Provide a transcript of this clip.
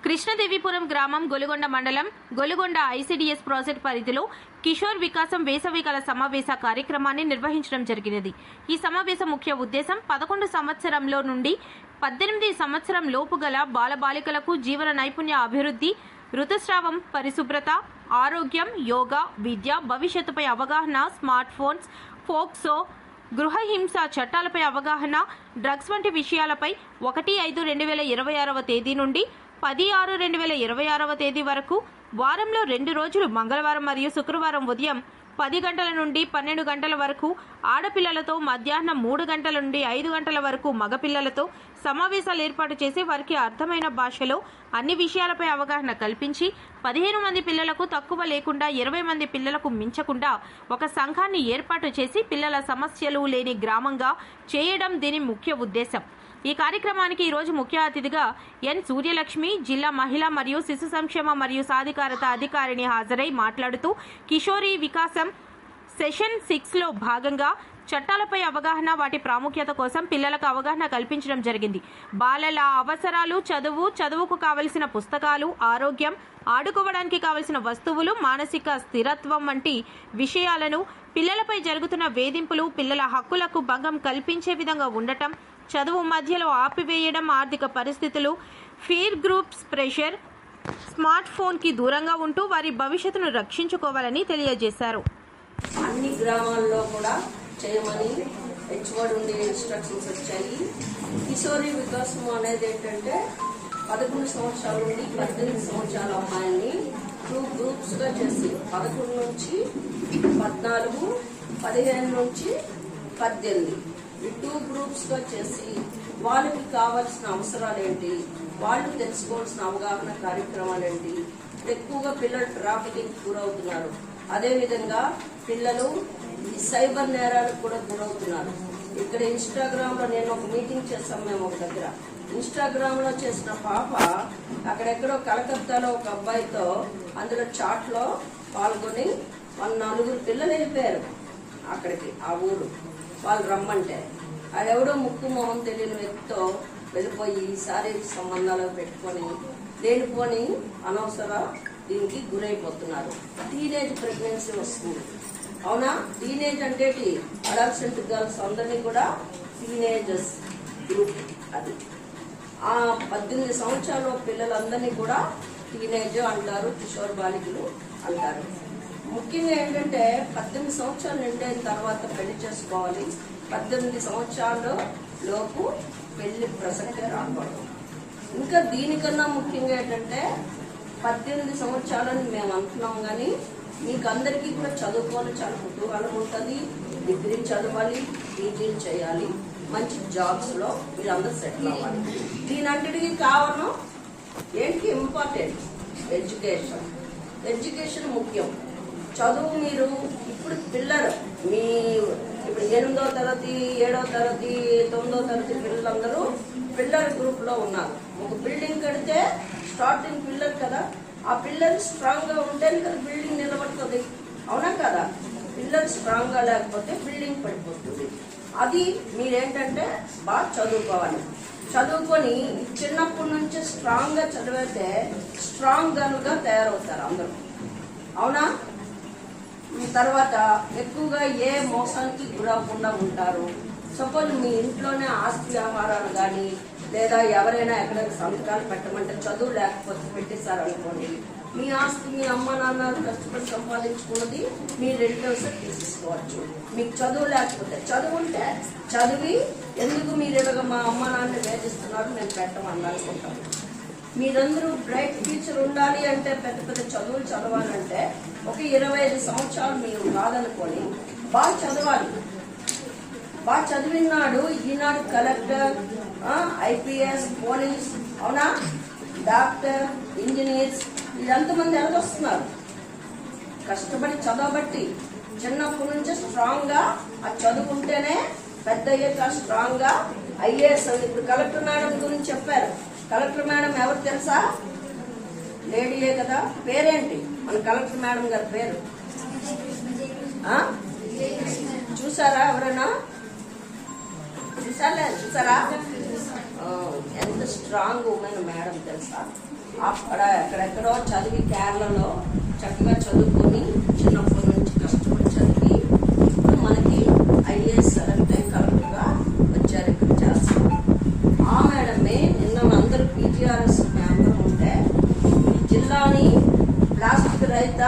కృష్ణదేవిపురం గ్రామం గొలుగొండ మండలం Golugonda ICDS project పరిధిలో కిషోర్ వికాసం వేసవికాల సమావేశ కార్యక్రమాన్ని నిర్వహించడం జరిగినది. ఈ సమావేశం ముఖ్య ఉద్దేశం 11 సంవత్సరంలో నుండి 18 సంవత్సరం లోపు గల బాలబాలికలకు జీవన నైపుణ్య అభివృద్ధి, ఋతుస్రావం, పరిశుభ్రత, ఆరోగ్యం, యోగా, విద్య, భవిష్యత్తుపై అవగాహన, స్మార్ట్ ఫోన్స్, ఫోక్సో, గృహహింస చట్టాలపై అవగాహన, డ్రగ్స్ వంటి విషయాలపై 1/5/2026 తేదీ నుండి 10/6/2026 తేదీ వరకు వారంలో 2 రోజులు మంగళవారం మరియు శుక్రవారం ఉదయం 10 గంటల నుండి 12 గంటల వరకు ఆడపిల్లలతో, మధ్యాహ్నం 3 గంటల నుండి 5 గంటల వరకు మగపిల్లలతో సమావేశాలు ఏర్పాటు చేసి వారికి అర్థమైన భాషలో అన్ని విషయాలపై అవగాహన కల్పించి 15 మంది పిల్లలకు తక్కువ లేకుండా 20 మంది పిల్లలకు మించకుండా ఒక సంఘాన్ని ఏర్పాటు చేసి పిల్లల సమస్యలు లేని గ్రామంగా చేయడం దీని ముఖ్య ఉద్దేశం. ఈ కార్యక్రమానికి ఈరోజు ముఖ్య అతిథిగా ఎన్ సూర్యలక్ష్మి, జిల్లా మహిళా మరియు శిశు సంక్షేమ మరియు సాధికారత అధికారిని హాజరై మాట్లాడుతూ కిషోరీ వికాసం సెషన్ 6లో భాగంగా చట్టాలపై అవగాహన, వాటి ప్రాముఖ్యత కోసం పిల్లలకు అవగాహన కల్పించడం జరిగింది. బాలల అవసరాలు, చదువుకు కావలసిన పుస్తకాలు, ఆరోగ్యం, ఆడుకోవడానికి కావలసిన వస్తువులు, మానసిక స్థిరత్వం వంటి విషయాలను, పిల్లలపై జరుగుతున్న వేధింపులు, పిల్లల హక్కులకు భంగం కల్పించే విధంగా ఉండటం, చదువు మధ్యలో ఆపివేయడం, ఆర్థిక పరిస్థితులు, ఫీర్ గ్రూప్స్ ప్రెషర్, స్మార్ట్ ఫోన్కి దూరంగా ఉంటూ వారి భవిష్యత్తును రక్షించుకోవాలని తెలియజేశారు. అన్ని గ్రామాల్లో కూడా చేయమని హెచ్ఓడి ఉండే ఇన్స్ట్రక్షన్స్ వచ్చాయి. కిషోరీ వికాసం అనేది ఏంటంటే 11 సంవత్సరాల నుండి 18 సంవత్సరాల అమ్మాయిల్ని 2 గ్రూప్స్గా చేసి 11 నుంచి 14, 15 నుంచి 18 ఈ 2 గ్రూప్స్గా చేసి వాళ్ళకి కావాల్సిన అవసరాలు ఏంటి, వాళ్ళు తెలుసుకోవాల్సిన అవగాహన కార్యక్రమాలు ఏంటి. ఎక్కువగా పిల్లలు ట్రాఫికింగ్ గురవుతున్నారు. అదేవిధంగా పిల్లలు ఈ సైబర్ నేరాలకు కూడా గురవుతున్నారు. ఇక్కడ ఇన్స్టాగ్రామ్లో నేను ఒక మీటింగ్ చేస్తాం మేము ఒక దగ్గర. ఇన్స్టాగ్రామ్లో చేసిన పాప అక్కడెక్కడో కలకత్తాలో ఒక అబ్బాయితో అందులో చాట్లో పాల్గొని 4 పిల్లలు వెళ్ళిపోయారు అక్కడికి. ఆ ఊరు వాళ్ళు రమ్మంటే ఎవడో ముక్కు మొహం తెలియని వ్యక్తితో వెళ్ళిపోయి శారీరక సంబంధాలు పెట్టుకొని లేనిపోని అనవసర దీనికి గురైపోతున్నారు. టీనేజ్ ప్రెగ్నెన్సీ వస్తుంది. అవునా? టీనేజ్ అంటే అడాల్సెంట్ గర్ల్స్ అందరినీ కూడా టీనేజర్స్ గ్రూప్. అది ఆ 18 సంవత్సరాల పిల్లలందరినీ కూడా టీనేజ్ అంటారు, కిషోర్ బాలికలు అంటారు. ముఖ్యంగా ఏంటంటే 18 సంవత్సరాలు నిండిన తర్వాత పెళ్లి చేసుకోవాలి. 18 సంవత్సరాల లోపు పెళ్లి ప్రసక్తే రాకూడదు. ఇంకా దీనికన్నా ముఖ్యంగా ఏంటంటే 18 సంవత్సరాలని మేము అంటున్నాం, కానీ మీకు అందరికీ కూడా చదువుకోవాలి చాలా కుతూహలం ఉంటుంది. డిగ్రీ చదవాలి, పీజీలు చేయాలి, మంచి జాబ్స్లో మీరందరూ సెటిల్ అవ్వాలి. దీనంటికి కావడం ఏంటి? ఇంపార్టెంట్ ఎడ్యుకేషన్ ముఖ్యం. చదువు మీరు ఇప్పుడు పిల్లలు ఇప్పుడు 8వ తరగతి, 7వ తరగతి, 9వ తరగతి పిల్లలందరూ పిల్లల గ్రూప్ లో ఉన్నారు. ఒక బిల్డింగ్ కడితే స్టార్టింగ్ పిల్లలు కదా, ఆ పిల్లలు స్ట్రాంగ్ గా ఉంటేనే కదా బిల్డింగ్ నిలబడుతుంది. అవునా కదా? పిల్లలు స్ట్రాంగ్ గా లేకపోతే బిల్డింగ్ పడిపోతుంది. అది మీరేంటంటే బాగా చదువుకోవాలి. చదువుకొని చిన్నప్పటి నుంచి స్ట్రాంగ్ గా చదివితే స్ట్రాంగ్ గనుగా తయారవుతారు అందరూ. అవునా? తర్వాత ఎక్కువగా ఏ మోసానికి గురవకుండా ఉంటారు. సపోజ్ మీ ఇంట్లోనే ఆస్తి వ్యవహారాలు కానీ లేదా ఎవరైనా ఎక్కడైనా సంతకాలు పెట్టమంటే చదువు లేకపోతే పెట్టేశారు అనుకోండి, మీ ఆస్తి మీ అమ్మ నాన్న కష్టపడి సంపాదించుకున్నది మీ రిలేటివ్స్ తీసుకోవచ్చు. మీకు చదువు లేకపోతే, చదువు ఉంటే చదివి ఎందుకు మీరు ఇలాగ మా అమ్మ నాన్న వేధిస్తున్నారు మేము పెట్టమని అనుకుంటాం. మీరందరూ బ్రైట్ ఫ్యూచర్ ఉండాలి అంటే పెద్ద పెద్ద చదువులు చదవాలంటే ఒక 25 సంవత్సరాలు మీరు కాదనుకొని బాగా చదవాలి. బాగా చదివినాడు ఈనాడు కలెక్టర్, ఐపీఎస్, పోలీస్, అవునా, డాక్టర్, ఇంజనీర్స్ వీళ్ళంతమంది ఎలాగొస్తున్నారు? కష్టపడి చదవబట్టి చిన్నప్పటి నుంచే స్ట్రాంగ్ గా ఆ చదువుకుంటేనే పెద్ద అయ్యాక స్ట్రాంగ్ గా ఐఏఎస్. ఇప్పుడు కలెక్టర్ మేడం గురించి చెప్పారు. కలెక్టర్ మేడం ఎవరు తెలుసా? లేడీయే కదా. పేరేంటి మన కలెక్టర్ మేడం గారి పేరు? చూసారా? ఎవరైనా చూసారా? ఎంత స్ట్రాంగ్ ఉమెన్ మేడం తెలుసా. అక్కడ ఎక్కడెక్కడో చదివి కేరళలో చక్కగా చదువుకొని చిన్నప్పటి నుంచి కష్టపడి చదివి ఇప్పుడు మనకి ఐఏఎస్ అంటే కలెక్టర్గా వచ్చారు ఇక్కడ చేస్తారు. ఆ మేడమే నిన్న అందరూ పీజీఆర్ఎస్ అందరం ఉంటే ఈ జిల్లాని ప్లాస్టిక్ రహిత